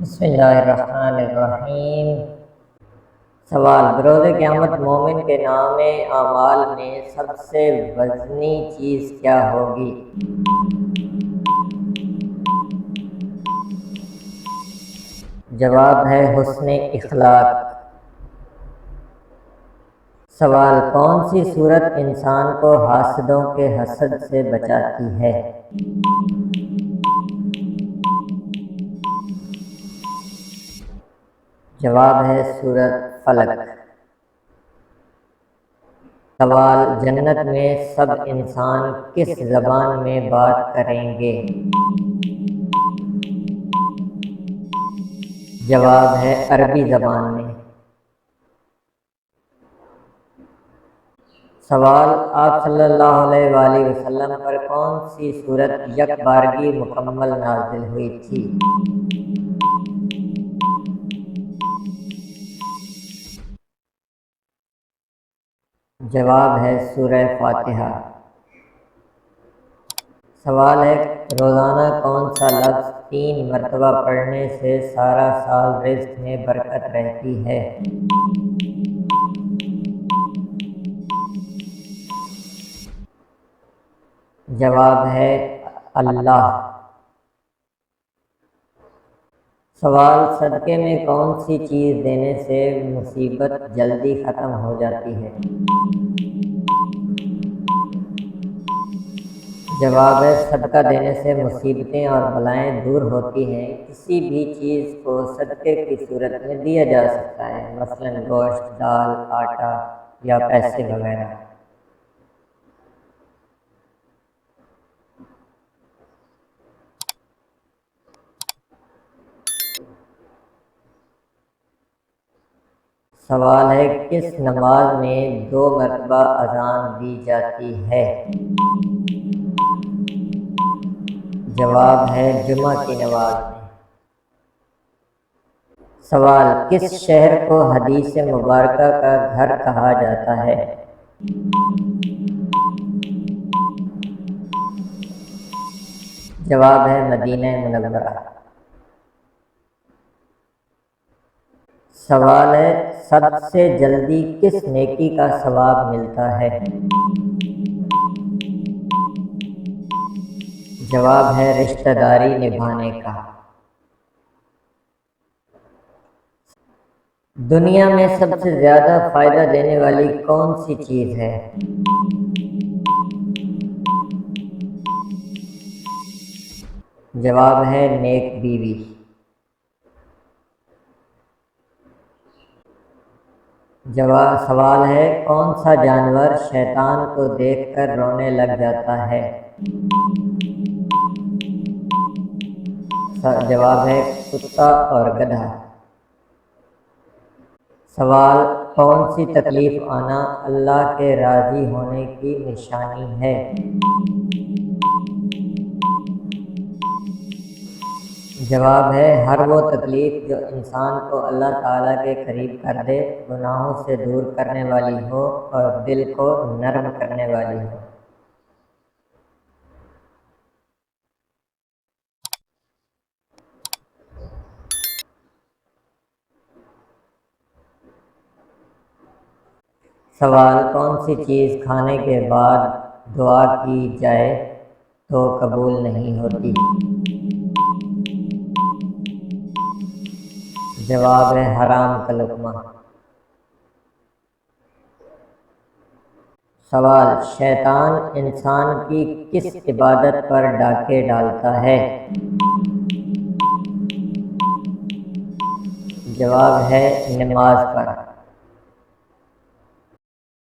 بسم اللہ الرحمن الرحیم۔ سوال: بروز قیامت مومن کے نام اعمال میں سب سے وزنی چیز کیا ہوگی؟ جواب ہے حسن اخلاق۔ سوال: کون سی صورت انسان کو حاسدوں کے حسد سے بچاتی ہے؟ جواب ہے سورۃ فلق۔ سوال: جنت میں سب انسان کس زبان میں بات کریں گے؟ جواب ہے عربی زبان میں۔ سوال: آپ صلی اللہ علیہ وآلہ وسلم پر کون سی سورت یک بارگی مکمل نازل ہوئی تھی؟ جواب ہے سورہ فاتحہ۔ سوال ہے: روزانہ کون سا لفظ 3 مرتبہ پڑھنے سے سارا سال رزق میں برکت رہتی ہے؟ جواب ہے اللہ۔ سوال: صدقے میں کون سی چیز دینے سے مصیبت جلدی ختم ہو جاتی ہے؟ جواب ہے صدقہ دینے سے مصیبتیں اور بلائیں دور ہوتی ہیں۔ کسی بھی چیز کو صدقے کی صورت میں دیا جا سکتا ہے، مثلا گوشت، دال، آٹا یا پیسے وغیرہ۔ سوال ہے: کس نماز میں 2 مرتبہ اذان دی جاتی ہے؟ جواب ہے جمعہ کی نماز میں۔ سوال: کس شہر کو حدیث مبارکہ کا گھر کہا جاتا ہے؟ جواب ہے مدینہ منورہ۔ سوال ہے: سب سے جلدی کس نیکی کا ثواب ملتا ہے؟ جواب ہے رشتہ داری نبھانے کا۔ دنیا میں سب سے زیادہ فائدہ دینے والی کون سی چیز ہے؟ جواب ہے نیک بیوی۔ سوال ہے: کون سا جانور شیطان کو دیکھ کر رونے لگ جاتا ہے؟ جواب ہے کتا اور گدھا۔ سوال: کون سی تکلیف آنا اللہ کے راضی ہونے کی نشانی ہے؟ جواب ہے ہر وہ تکلیف جو انسان کو اللہ تعالیٰ کے قریب کر دے، گناہوں سے دور کرنے والی ہو اور دل کو نرم کرنے والی ہو۔ سوال: کون سی چیز کھانے کے بعد دعا کی جائے تو قبول نہیں ہوتی؟ جواب ہے حرام کا لقمہ۔ سوال: شیطان انسان کی کس عبادت پر ڈاکے ڈالتا ہے؟ جواب ہے نماز پر۔